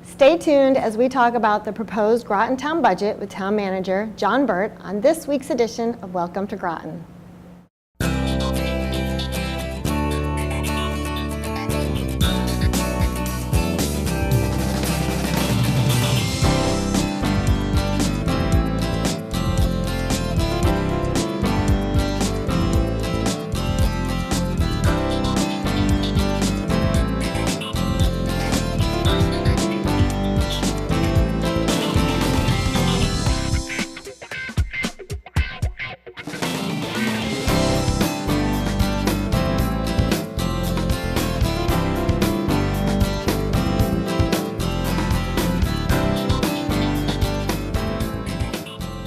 Stay tuned as we talk about the proposed Groton Town budget with Town Manager John Burt on this week's edition of Welcome to Groton.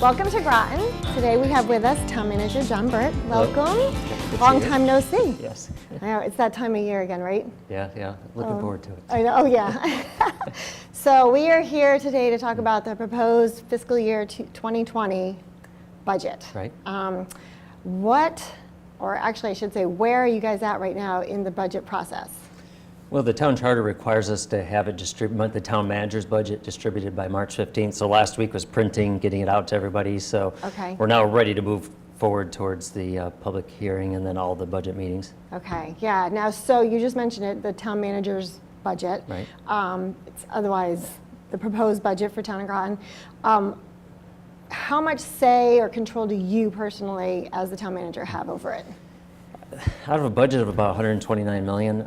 Welcome to Groton. Today we have with us Town Manager John Burt. Welcome. Long time no see. Yes. I know, it's that time of year again, right? Yeah. Looking forward to it. I know, oh yeah. So we are here today to talk about the proposed fiscal year 2020 budget. Right. Or actually I should say, where are you guys at right now in the budget process? Well, the town charter requires us to have it the town manager's budget distributed by March 15th. So last week was printing, getting it out to everybody. So we're now ready to move forward towards the public hearing and then all the budget meetings. Okay, yeah. Now, so you just mentioned it, the town manager's budget. Right. It's otherwise the proposed budget for Town of Groton. How much say or control do you personally, as the town manager, have over it? Out of a budget of about 129 million,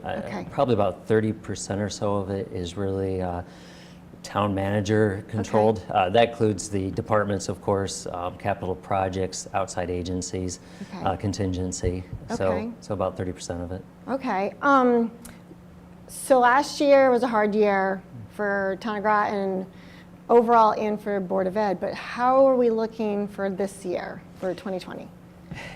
probably about 30% or so of it is really town manager controlled. That includes the departments, of course, capital projects, outside agencies, contingency. So about 30% of it. Okay. So last year was a hard year for Town of Groton overall and for Board of Ed, but how are we looking for this year, for 2020?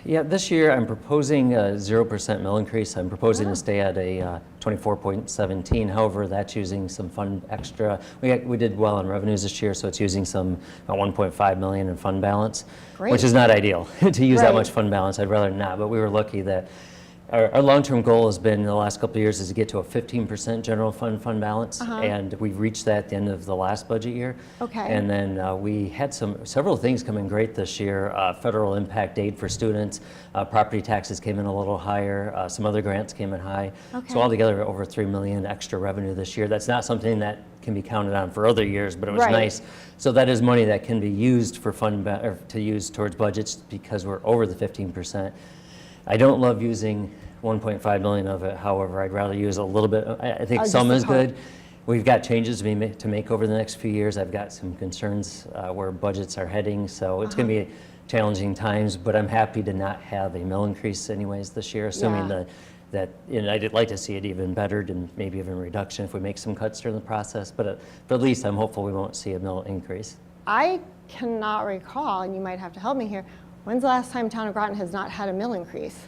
Yeah, this year I'm proposing a 0% mill increase. I'm proposing to stay at a 24.17. However, that's using some fund extra. We did well on revenues this year, so it's using some about 1.5 million in fund balance, which is not ideal to use that much fund balance. I'd rather not, but we were lucky that our long-term goal has been in the last couple of years is to get to a 15% general fund balance, and we've reached that at the end of the last budget year. And then we had several things come in great this year. Federal impact aid for students, property taxes came in a little higher, some other grants came in high. So altogether over 3 million extra revenue this year. That's not something that can be counted on for other years, but it was nice. So that is money that can be used for to use towards budgets because we're over the 15%. I don't love using 1.5 million of it. However, I'd rather use a little bit. I think some is good. We've got changes to make over the next few years. I've got some concerns where budgets are heading, so it's going to be challenging times, but I'm happy to not have a mill increase anyways this year, assuming that I'd like to see it even bettered and maybe even a reduction if we make some cuts during the process, but at least I'm hopeful we won't see a mill increase. I cannot recall, and you might have to help me here, when's the last time Town of Groton has not had a mill increase?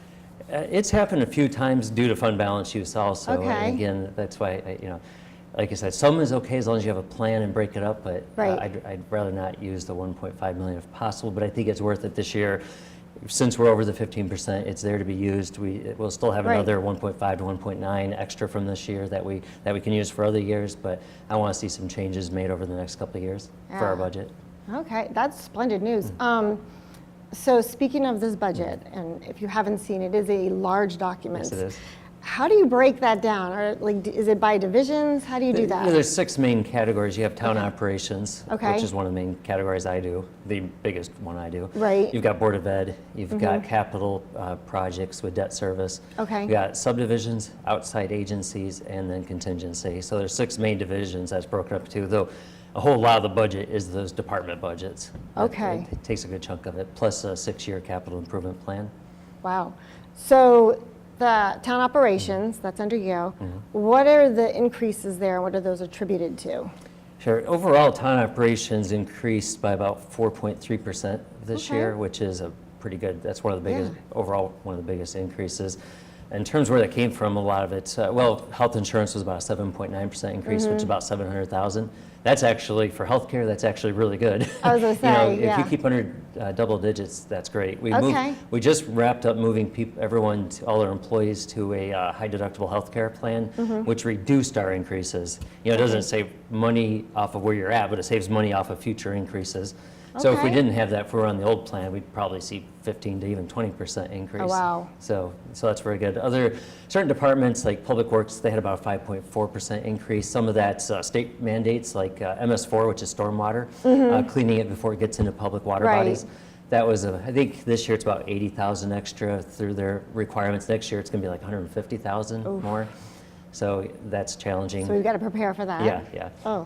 It's happened a few times due to fund balance use also. And again, that's why, like I said, some is okay as long as you have a plan and break it up, but I'd rather not use the 1.5 million if possible, but I think it's worth it this year. Since we're over the 15%, it's there to be used. We'll still have another 1.5 to 1.9 extra from this year that we can use for other years, but I want to see some changes made over the next couple of years for our budget. Okay, that's splendid news. So speaking of this budget, and if you haven't seen it, is a large document. Yes, it is. How do you break that down? Or is it by divisions? How do you do that? There's 6 main categories. You have town operations, which is one of the main categories I do, the biggest one I do. You've got Board of Ed. You've got capital projects with debt service. You've got subdivisions, outside agencies, and then contingency. So there's 6 main divisions that's broken up to, though a whole lot of the budget is those department budgets. It takes a good chunk of it, plus a 6-year capital improvement plan. Wow. So the town operations, that's under you, what are the increases there? What are those attributed to? Sure. Overall, town operations increased by about 4.3% this year, which is a pretty good, that's one of the biggest, overall one of the biggest increases. in terms of where that came from, a lot of it, well, health insurance was about a 7.9% increase, which is about 700,000. That's actually, for healthcare, that's actually really good. I was gonna say, If you keep under double digits, that's great. Okay. We just wrapped up moving everyone, all our employees to a high deductible healthcare plan, which reduced our increases. It doesn't save money off of where you're at, but it saves money off of future increases. So if we Okay. didn't have that, if we were on the old plan, we'd probably see 15 to even 20% increase. Oh, wow. So that's very good. Other certain departments like Public Works, they had about a 5.4% increase. Some of that's state mandates like MS4, which is stormwater, cleaning it before it gets into public water Right. bodies. That was, I think this year it's about 80,000 extra through their requirements. Next year it's going to be like 150,000 more. So that's challenging. So we've got to prepare for that. Yeah. Oh.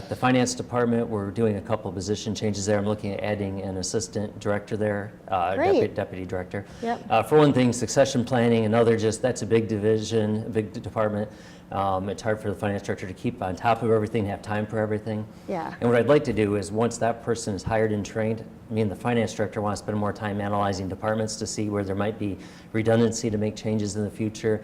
The finance department, we're doing a couple of position changes there. I'm looking at adding an assistant director there, Great. deputy director. Yep. For one thing, succession planning, another that's a big division, a big department. It's hard for the finance director to keep on top of everything, have time for everything. Yeah. And what I'd like to do is once that person is hired and trained, me and the finance director want to spend more time analyzing departments to see where there might be redundancy to make changes in the future,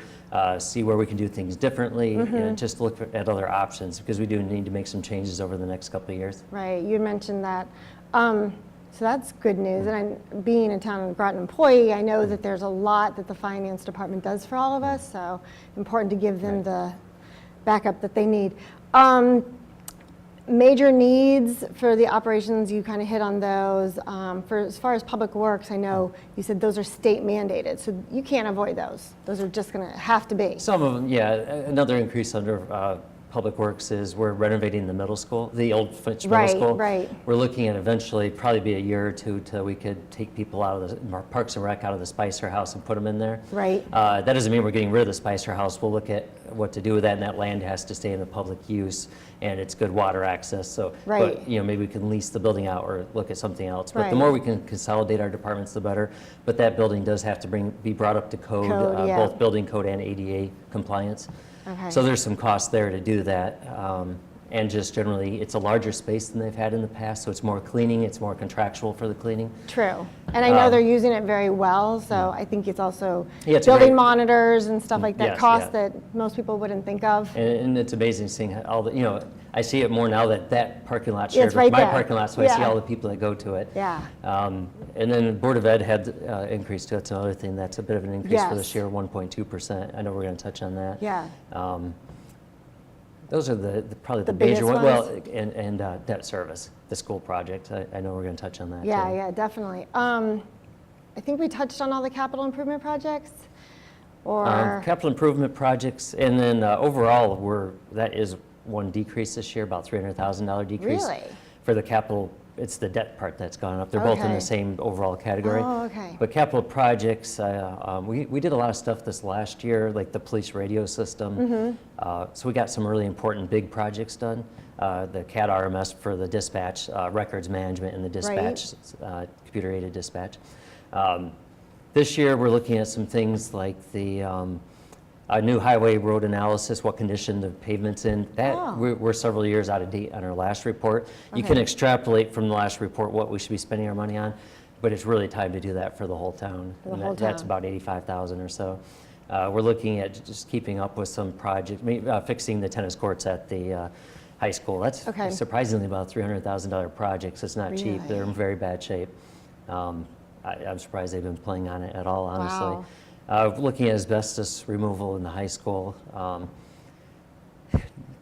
see where we can do things differently, and just look at other options because we do need to make some changes over the next couple of years. Right, you mentioned that. So that's good news. And being a town of Groton employee, I know that there's a lot that the finance department does for all of us. So important to give them the backup that they need. Major needs for the operations, you kind of hit on those. For as far as Public Works, I know you said those are state mandated, so you can't avoid those. Those are just going to have to be. Some of them, yeah. Another increase under Public Works is we're renovating the middle school, the old Fitch Middle School. Right. We're looking at eventually probably be a year or two till we could take people out of the Parks and Rec out of the Spicer House and put them in there. Right. That doesn't mean we're getting rid of the Spicer House. We'll look at what to do with that, and that land has to stay in the public use, and it's good water access. So, Right. but maybe we can lease the building out or look at something else. But Right. the more we can consolidate our departments, the better. But that building does have to be brought up to code, Yeah. both building code and ADA compliance. Okay. So there's some cost there to do that. And just generally, it's a larger space than they've had in the past, so it's more cleaning, it's more contractual for the cleaning. True. And I know they're using it very well, so I think it's also Yeah, it's a building great- monitors and stuff like that, Yes, costs yeah. that most people wouldn't think of. And it's amazing seeing all the, I see it more now that parking lot Yeah, shared it's with right my there. parking lot, so I see Yeah. all the people that go to it. Yeah. And then Board of Ed had increased to it. That's another thing that's a bit of an increase for Yes. this year, 1.2%. I know we're going to touch on that. Yeah. Those are probably the biggest major ones. Well, ones? and debt service, the school project. I know we're going to touch on that Yeah, too. yeah, definitely. I think we touched on all the capital improvement projects, or Capital improvement projects, and then overall, that is one decrease this year, about $300,000 decrease. Really? For the capital, it's the debt part that's gone up. They're both in Okay. the same overall category. Oh, okay. But capital projects, we did a lot of stuff this last year, like the police radio system. Mm-hmm. So we got some really important big projects done. The CAD RMS for the dispatch, records management and the dispatch, computer-aided dispatch. This year, we're looking at some things like the new highway road analysis, what condition the pavement's in. That we're several years out of date on our last report. You can extrapolate from the last report what we should be spending our money on, but it's really time to do that for the whole town. For the And whole That's town. about 85,000 or so. We're looking at just keeping up with some projects, fixing the tennis courts at the high school. That's Okay. surprisingly about $300,000 projects. It's not cheap. Really? They're in very bad shape. I'm surprised they've been playing on it at all, honestly. Wow. Looking at asbestos removal in the high school.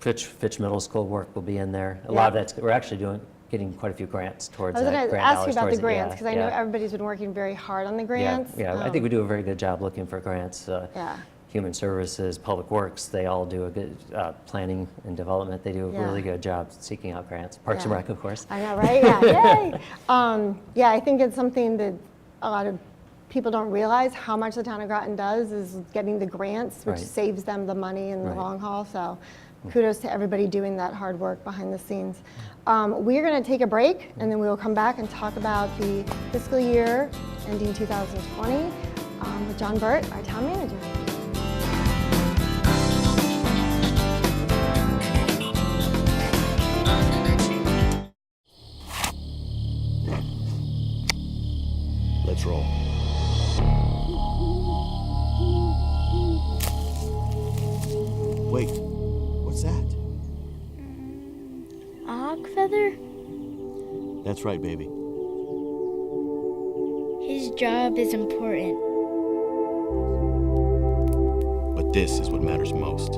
Fitch Middle School work will be in there. A lot of that's, we're actually getting quite a few grants towards I was that. going to grant ask you dollars about the towards it. grants, Yeah, because I know yeah. everybody's been working very hard on the grants. Yeah, I think we do a very good job looking for grants. Yeah. Human Services, Public Works, they all do a good planning and development. They do a Yeah. really good job seeking out grants. Parks and Yeah. Rec, of course. I know, right? Yeah, yay! Yeah, I think it's something that a lot of people don't realize how much the town of Groton does is getting the grants, which Right. saves them the money in the Right. long haul. So kudos to everybody doing that hard work behind the scenes. We're going to take a break, and then we will come back and talk about the fiscal year ending 2020 with John Burt, our town manager. Let's roll. What's that? A hawk feather? That's right, baby. His job is important. But this is what matters most.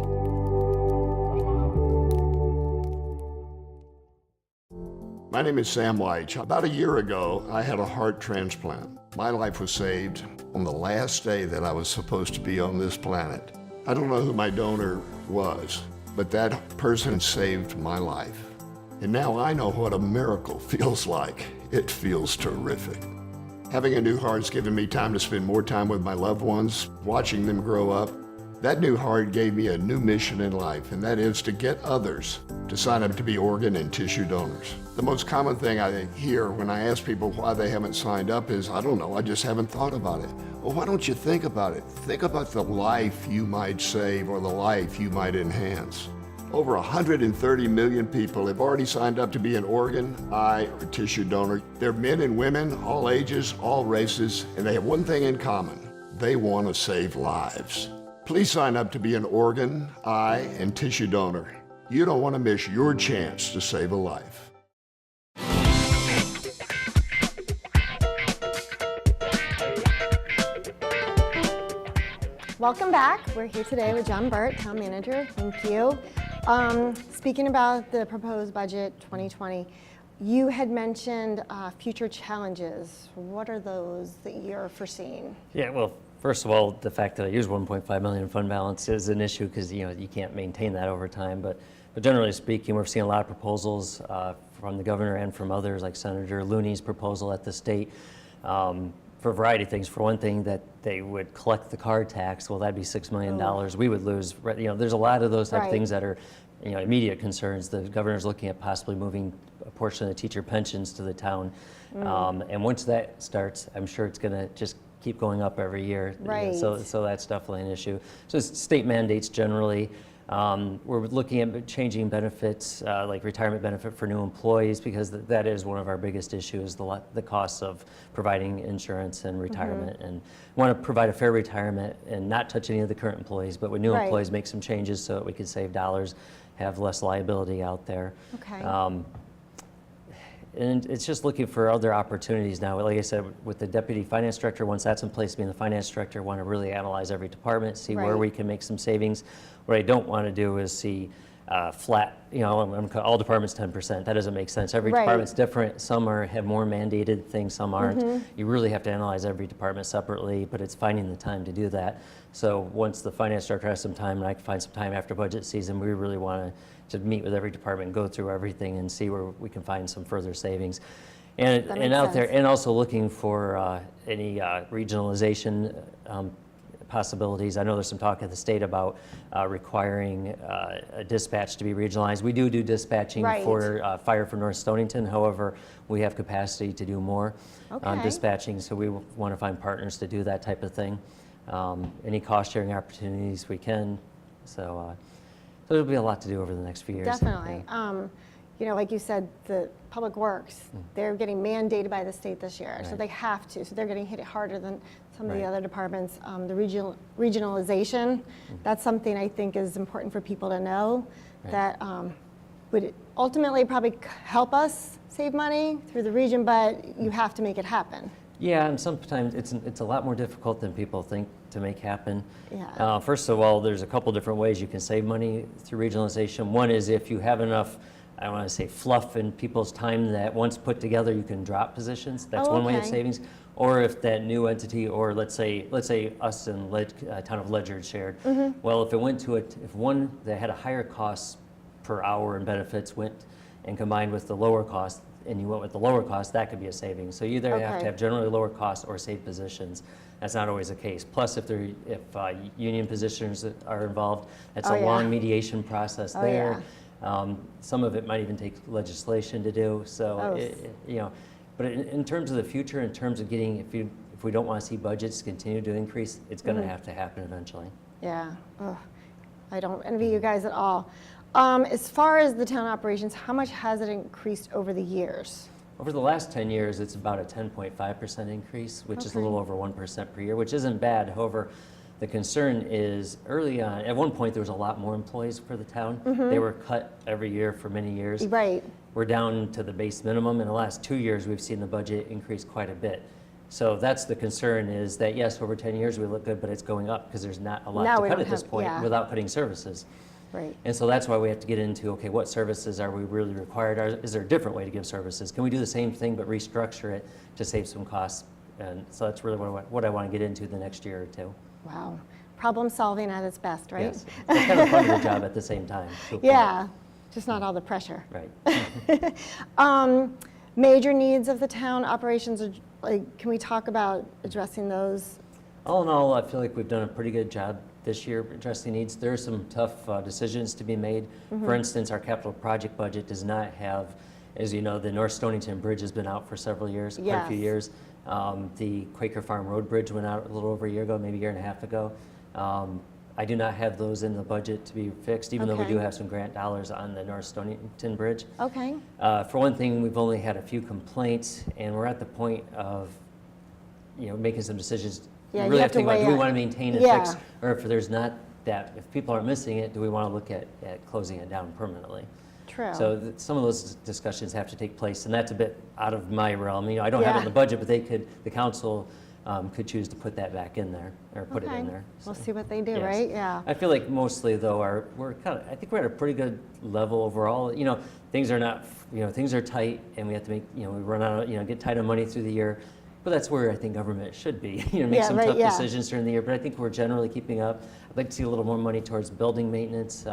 My name is Sam White. About a year ago, I had a heart transplant. My life was saved on the last day that I was supposed to be on this planet. I don't know who my donor was, but that person saved my life. And now I know what a miracle feels like. It feels terrific. Having a new heart's given me time to spend more time with my loved ones, watching them grow up. That new heart gave me a new mission in life, and that is to get others to sign up to be organ and tissue donors. The most common thing I hear when I ask people why they haven't signed up is, I don't know, I just haven't thought about it. Well, why don't you think about it? Think about the life you might save or the life you might enhance. Over 130 million people have already signed up to be an organ, eye, or tissue donor. They're men and women, all ages, all races, and they have one thing in common. They want to save lives. Please sign up to be an organ, eye, and tissue donor. You don't want to miss your chance to save a life. Welcome back. We're here today with John Burt, Town Manager. Thank you. Speaking about the proposed budget 2020, you had mentioned future challenges. What are those that you're foreseeing? Yeah, well, first of all, the fact that I use 1.5 million in fund balance is an issue because you can't maintain that over time. But generally speaking, we're seeing a lot of proposals from the governor and from others, like Senator Looney's proposal at the state, for a variety of things. For one thing, that they would collect the car tax. Well, that'd be $6 million. We would lose. There's a lot of those type of things that are immediate concerns. The governor's looking at possibly moving a portion of the teacher pensions to the town. And once that starts, I'm sure it's going to just keep going up every year. Right. So that's definitely an issue. So it's state mandates generally. We're looking at changing benefits, like retirement benefit for new employees, because that is one of our biggest issues, the costs of providing insurance and retirement. And want to provide a fair retirement and not touch any of the current employees, but with new employees, make some changes so that we can save dollars, have less liability out there. Okay. And it's just looking for other opportunities now. Like I said, with the deputy finance director, once that's in place, being the finance director, want to really analyze every department, see where we can make some savings. What I don't want to do is see flat, all departments 10%. That doesn't make sense. Every department's different. Some have more mandated things, some aren't. You really have to analyze every department separately, but it's finding the time to do that. So once the finance director has some time, and I can find some time after budget season, we really want to meet with every department, go through everything, and see where we can find some further savings. And out there, and also looking for any regionalization possibilities. I know there's some talk at the state about requiring a dispatch to be regionalized. We do dispatching for fire for North Stonington. However, we have capacity to do more dispatching, so we want to find partners to do that type of thing. Any cost sharing opportunities we can. So there'll be a lot to do over the next few years. Definitely. Like you said, the public works, they're getting mandated by the state this year, so they have to. So they're getting hit harder than some of the other departments. The regionalization, that's something I think is important for people to know, that would ultimately probably help us save money through the region, but you have to make it happen. Yeah, and sometimes it's a lot more difficult than people think to make happen. Yeah. First of all, there's a couple different ways you can save money through regionalization. One is if you have enough, I don't want to say fluff in people's time that once put together you can drop positions. That's one way of savings. Or if that new entity, or let's say us and town of Ledyard shared. Well, if it went to if one that had a higher cost per hour in benefits went and combined with the lower cost, and you went with the lower cost, that could be a savings. So you either have to have generally lower costs or save positions. That's not always the case. Plus, if union positions are involved, that's a long mediation process there. Some of it might even take legislation to do. So, but in terms of the future, in terms of getting, if we don't want to see budgets continue to increase, it's going to have to happen eventually. Yeah. Ugh. I don't envy you guys at all. As far as the town operations, how much has it increased over the years? Over the last 10 years, it's about a 10.5% increase, which is a little over 1% per year, which isn't bad. However, The concern is early on, at one point there was a lot more employees for the town. They were cut every year for many years. Right. We're down to the base minimum. In the last 2 years, we've seen the budget increase quite a bit. So that's the concern, is that yes, over 10 years we look good, but it's going up because there's not a lot Now to we cut don't at this have- point yeah. without cutting services. Right. And so that's why we have to get into, okay, what services are we really required? Is there a different way to give services? Can we do the same thing but restructure it to save some costs? And so that's really what I want to get into the next year or two. Wow. Problem solving at its best, right? Yes. It's kind of fun of a job at the same time. So cool. Yeah, just not all the pressure. Right. Major needs of the town, operations, like, can we talk about addressing those? All in all, I feel like we've done a pretty good job this year addressing needs. There are some tough decisions to be made. For instance, our capital project budget does not have, as you know, the North Stonington Bridge has been out for several years, quite a few Yes. years. The Quaker Farm Road Bridge went out a little over a year ago, maybe a year and a half ago. I do not have those in the budget to be fixed, even though we Okay. do have some grant dollars on the North Stonington Bridge. Okay, For one thing, we've only had a few complaints, and we're at the point of, making some decisions. Yeah, We you really have have to to think about, weigh do we it. want to maintain and Yeah. fix, or if there's not that, if people aren't missing it, do we want to look at closing it down permanently? true. So some of those discussions have to take place, and that's a bit out of my realm. I don't have it in Yeah. the budget, but the council could choose to put that back in there, or put it Okay. in there. We'll So, see what they do, yes. right? Yeah. I feel like mostly though, I think we're at a pretty good level overall. Things are not, things are tight, and we have to make, we run out, get tight on money through the year. But that's where I think government should be, make Yeah, some right, tough yeah. decisions during the year. But I think we're generally keeping up. I'd like to see a little more money towards building maintenance.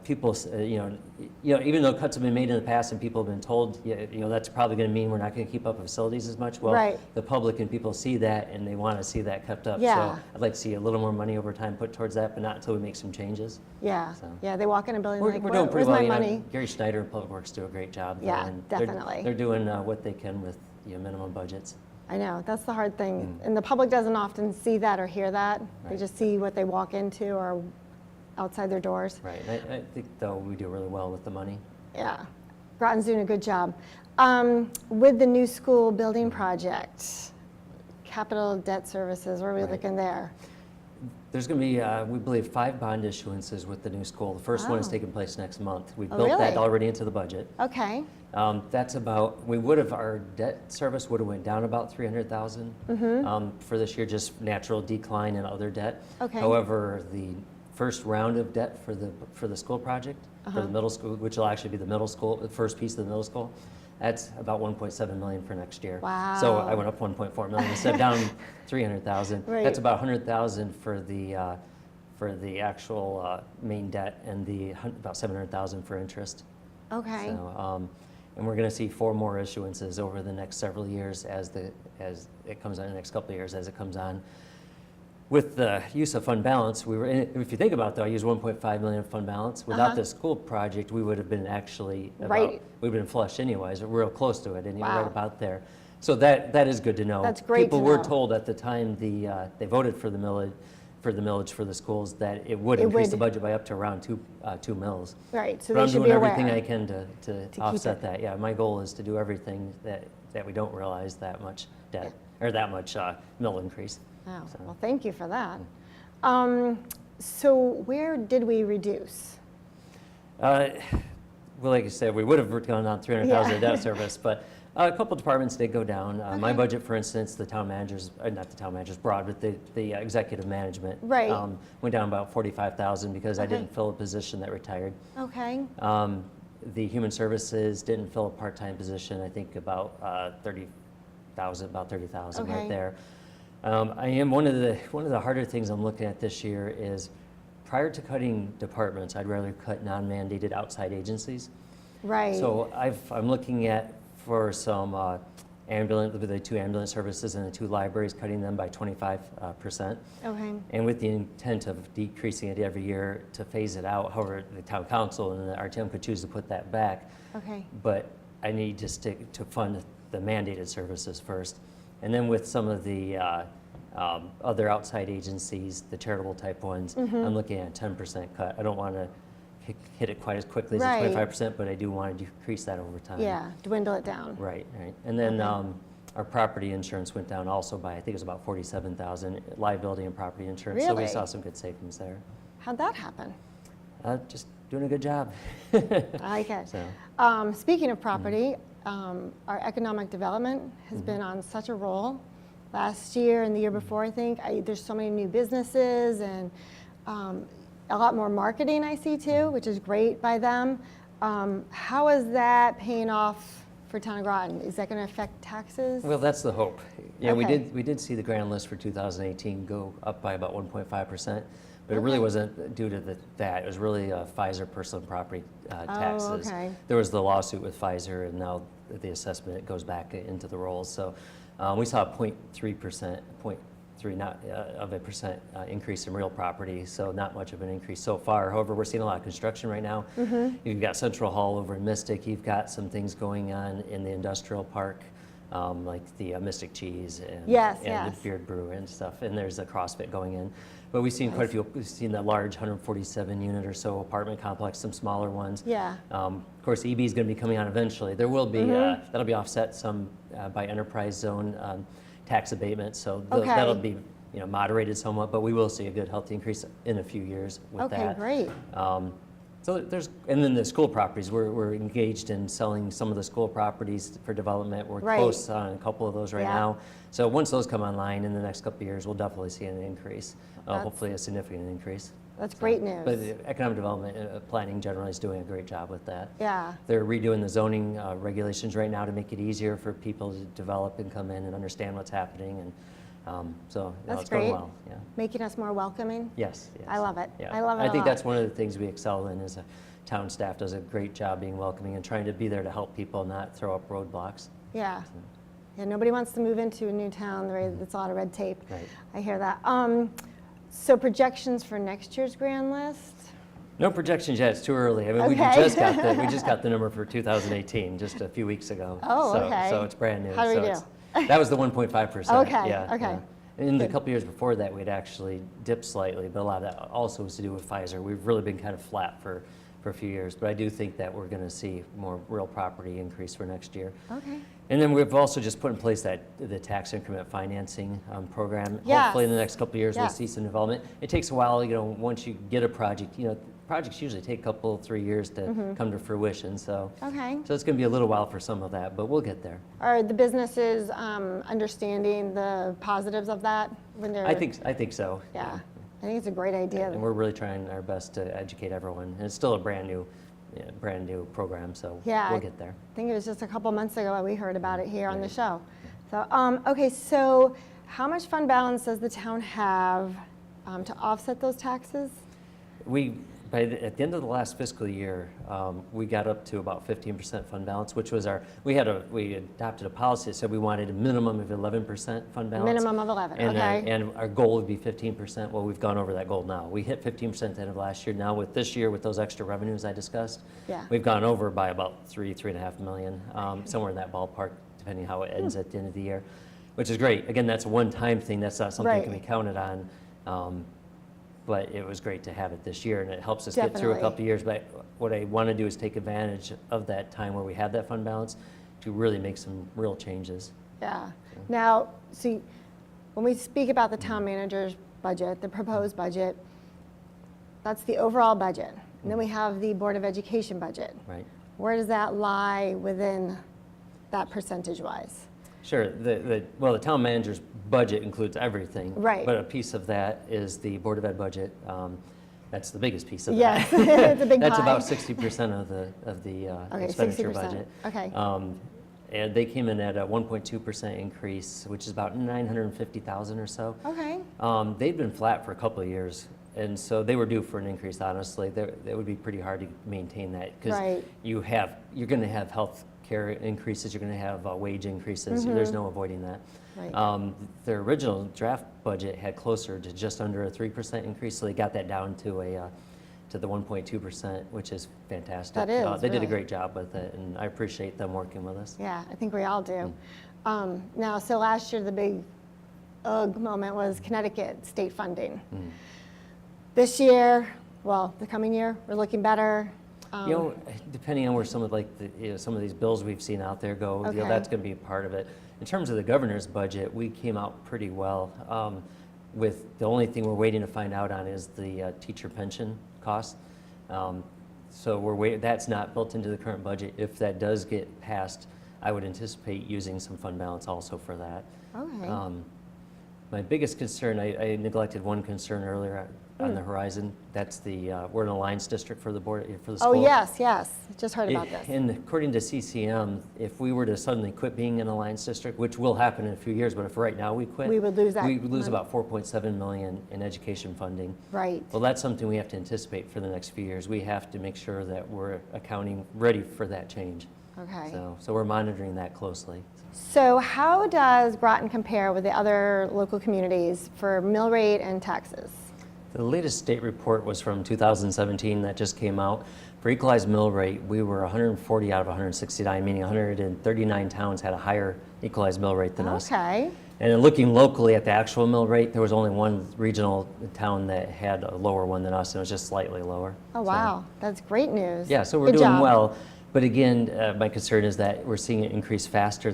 People, even though cuts have been made in the past and people have been told, that's probably going to mean we're not going to keep up facilities as much. Well, Right. the public and people see that, and they want to see that kept up. Yeah. So I'd like to see a little more money over time put towards that, but not until we make some changes. Yeah, So. yeah, they walk in a building We're like, doing where's pretty well. my money? Gary Schneider and Public Works do a great job. though, Yeah, and definitely. They're doing what they can with minimum budgets. I know, that's the hard thing. And the public doesn't often see that or hear that. They Right. just see what they walk into or outside their doors. Right. I think though we do really well with the money. Yeah, Groton's doing a good job. With the new school building project, capital debt services, where are we Right. looking there? There's going to be, we believe, 5 bond issuances with the new school. The first one is Wow. taking place next month. We've Oh, built that really? already into the budget. Okay, That's about, our debt service would have went down about 300,000 for this year, just natural decline in other debt. Okay. However, the first round of debt for the school project, for the middle school, which will actually be the middle school, the first piece of the middle school, that's about 1.7 million for next year. Wow. So I went up 1.4 million, instead down 300,000. Right. That's about 100,000 for the actual main debt, and about 700,000 for interest. okay. So, and we're going to see 4 more issuances over the next several years as it comes on, the next couple of years as it comes on. With the use of fund balance, if you think about it, though, I used 1.5 million of fund balance. Without the school project, we would have been actually Right. we've been flush anyways, or real close to it, and Wow. right about there. So that is good to know. That's great People to were know. told at the time they voted for the millage for the schools that it would increase the would. budget by up to around 2 mils. Right, so But they I'm should doing be everything aware. I can to keep offset it. that. Yeah, my goal is to do everything that we don't realize that much debt, or that much mill increase. Oh, So- well, thank you for that. So where did we reduce? Well, like I said, we would have gone on 300,000 Yeah. of debt service, but a couple departments did go down. My Okay. budget, for instance, the town managers, not the town managers broad, but the executive management Right. went down about 45,000 because I Okay. didn't fill a position that retired. Okay, The human services didn't fill a part-time position, I think about 30,000 Okay. right there. I am one of the harder things I'm looking at this year is, prior to cutting departments, I'd rather cut non-mandated outside agencies. right. So I'm looking at, for some the 2 ambulance services and the 2 libraries, cutting them by 25%. Okay, And with the intent of decreasing it every year to phase it out. However, the town council and the RTM could choose to put that back. okay, But I need to stick to fund the mandated services first. And then with some of the other outside agencies, the charitable type ones, Mm-hmm. I'm looking at a 10% cut. I don't want to hit it quite as quickly as Right. the 25%, but I do want to decrease that over time. yeah, dwindle it down. Right, right. And then Okay. our property insurance went down also by, I think it was about 47,000, liability and property insurance. So we Really? saw some good savings there. How'd that happen? Just doing a good job. I like it. So, Speaking of property, our economic development has been on such a roll. Last year and the year before, I think, there's so many new businesses and a lot more marketing I see too, which is great by them. How is that paying off for Town of Groton? Is that going to affect taxes? well, that's the hope. Yeah, Okay. we did see the grand list for 2018 go up by about 1.5%, but it really wasn't due to that. It was really Pfizer personal property taxes. okay. There was the lawsuit with Pfizer, and now the assessment goes back into the rolls. So we saw a 0.3%, 0.3 of a percent increase in real property, so not much of an increase so far. However, we're seeing a lot of construction right now. You've got Central Hall over in Mystic. You've got some things going on in the industrial park, like the Mystic Cheese and, Yes, and yes. the Beard Brew and stuff. And there's a CrossFit going in. But we've seen quite a few. We've seen the large 147 unit or so apartment complex, some smaller ones. Yeah. Of course, EB is going to be coming on eventually. There will be that'll be offset some by enterprise zone tax abatement, so Okay. that'll be moderated somewhat. But we will see a good healthy increase in a few years with Okay, that. great. So and then the school properties. We're engaged in selling some of the school properties for development. We're Right. close on a couple of those right Yeah. now. So once those come online in the next couple of years, we'll definitely see an increase. That's- Hopefully a significant increase. That's great news. But the economic development planning generally is doing a great job with that. Yeah. They're redoing the zoning regulations right now to make it easier for people to develop and come in and understand what's happening, and so That's it's going great. well. Yeah. Making us more welcoming. Yes. I love it. Yeah. I love it I a think lot. that's one of the things we excel in is town staff does a great job being welcoming and trying to be there to help people, not throw up roadblocks. Yeah. Yeah, nobody wants to move into a new town where it's a lot of red tape. Right. I hear that. So projections for next year's grand list? No projections yet. It's too early. I mean, we Okay. just got the number for 2018 just a few weeks ago. Oh, so, okay. So it's brand new. How do we so do? That was the 1.5%. Okay, Yeah, okay. yeah. In the couple years before that, we'd actually dipped slightly, but a lot of that also was to do with Pfizer. We've really been kind of flat for a few years, but I do think that we're going to see more real property increase for next year. Okay. And then we've also just put in place the tax increment financing program. Yes. Hopefully in the next couple of years we'll Yes. see some development. It takes a while, once you get a project, projects usually take a couple, 3 years to come to fruition. So, Okay. so it's going to be a little while for some of that, but we'll get there. Are the businesses understanding the positives of that when they're? I think so. Yeah. I think it's a great idea. And we're really trying our best to educate everyone. And it's still a brand new program, so Yeah, we'll get there. I think it was just a couple months ago we heard about it here on the show. So, okay, so how much fund balance does the town have to offset those taxes? At the end of the last fiscal year, we got up to about 15% fund balance, which was we adopted a policy that said we wanted a minimum of 11% fund balance. Minimum of 11, and, okay. And our goal would be 15%. Well, we've gone over that goal now. We hit 15% at the end of last year. Now with this year, with those extra revenues I discussed, Yeah. we've gone over by about $3.5 million, somewhere in that ballpark, depending how it ends at the end of the year, which is great. Again, that's a one-time thing. That's not something that can be counted on. But it was great to have it this year, and it helps us get through a Definitely. couple of years. But what I want to do is take advantage of that time where we had that fund balance to really make some real changes. Yeah. Now, see, when we speak about the town manager's budget, the proposed budget, that's the overall budget. And then we have the Board of Education budget. Right. Where does that lie within that percentage-wise? Sure. The town manager's budget includes everything. Right. But a piece of that is the Board of Ed budget. That's the biggest piece of Yes, that. it's a big That's pie. about 60% of the Okay, expenditure 60%. budget. Okay. And they came in at a 1.2% increase, which is about $950,000 or so. Okay. They've been flat for a couple of years, and so they were due for an increase. Honestly, it would be pretty hard to maintain that because Right. you're going to have health care increases, you're going to have wage increases. There's no avoiding that. Right. Their original draft budget had closer to just under a 3% increase, so they got that down to the 1.2%, which is fantastic. That is, they did a really. great job with it, and I appreciate them working with us. Yeah, I think we all do. Now, so last year the big ugh moment was Connecticut state funding. This year, well, the coming year, we're looking better. Depending on where some of some of these bills we've seen out there go, Okay. that's going to be a part of it. In terms of the governor's budget, we came out pretty well. With the only thing we're waiting to find out on is the teacher pension cost. So that's not built into the current budget. If that does get passed, I would anticipate using some fund balance also for that. Okay. My biggest concern, I neglected one concern earlier on the horizon. That's we're an alliance district for the school. Oh, yes, yes. Just heard about this. And according to CCM, if we were to suddenly quit being an alliance district, which will happen in a few years, but if right now we quit, We would lose that we would lose money. about $4.7 million in education funding. Right. Well, that's something we have to anticipate for the next few years. We have to make sure that we're accounting ready for that change. Okay. So we're monitoring that closely. So how does Groton compare with the other local communities for mill rate and taxes? The latest state report was from 2017 that just came out. For equalized mill rate, we were 140 out of 169, meaning 139 towns had a higher equalized mill rate than us. Okay. And then looking locally at the actual mill rate, there was only one regional town that had a lower one than us, and it was just slightly lower. Oh, So, wow. That's great news. yeah, so we're Good doing job. well. But again, my concern is that we're seeing it increase faster,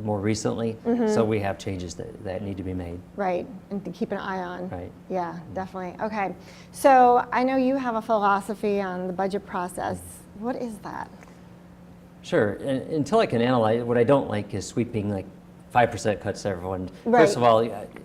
more recently. So we have changes that need to be made. Right, and to keep an eye on. Right. Yeah, definitely. Okay. So I know you have a philosophy on the budget process. What is that? Sure. Until I can analyze, what I don't like is sweeping like 5% cuts to everyone. Right. First of all,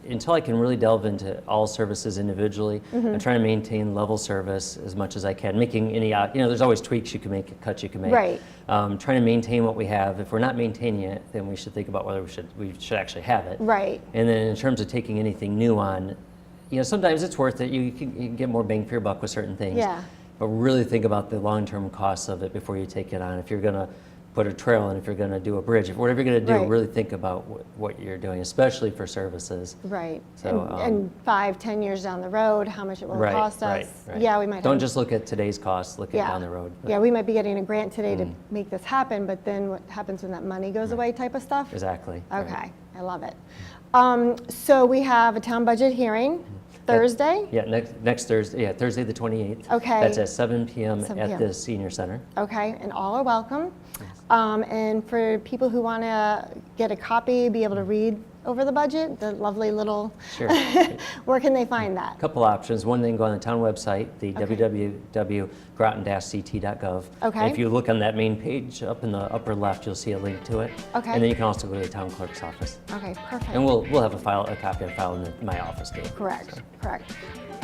until I can really delve into all services individually, I'm trying to maintain level service as much as I can, making any, there's always tweaks you can make, cuts you can make. Right. Trying to maintain what we have. If we're not maintaining it, then we should think about whether we should actually have it. Right. And then in terms of taking anything new on, sometimes it's worth it. You can get more bang for your buck with certain things. Yeah. But really think about the long-term costs of it before you take it on. If you're going to put a trail in, if you're going to do a bridge, whatever you're going to do, Right. really think about what you're doing, especially for services. Right. So, and 5-10 years down the road, how much it will Right, cost us. right. Yeah, we might Don't have, just look at today's costs, look at yeah. down the road. Yeah, we might be getting a grant today to make this happen, but then what happens when that money goes away type of stuff? Exactly. Okay, right. I love it. So we have a town budget hearing Thursday? Yeah, next Thursday, Thursday the 28th. Okay. That's at 7 p.m. 7 at p.m. the Senior Center. Okay, and all are welcome. And for people who want to get a copy, be able to read over the budget, the lovely little, Sure. where can they find that? Couple options. One, they can go on the town website, the www.groton-ct.gov. Okay. And if you look on that main page up in the upper left, you'll see a link to it. Okay. And then you can also go to the town clerk's office. Okay, perfect. And we'll have a copy of the file in my office too. Correct, correct.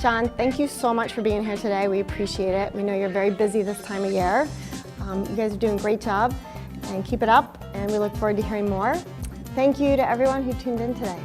John, thank you so much for being here today. We appreciate it. We know you're very busy this time of year. You guys are doing a great job, and keep it up, and we look forward to hearing more. Thank you to everyone who tuned in today.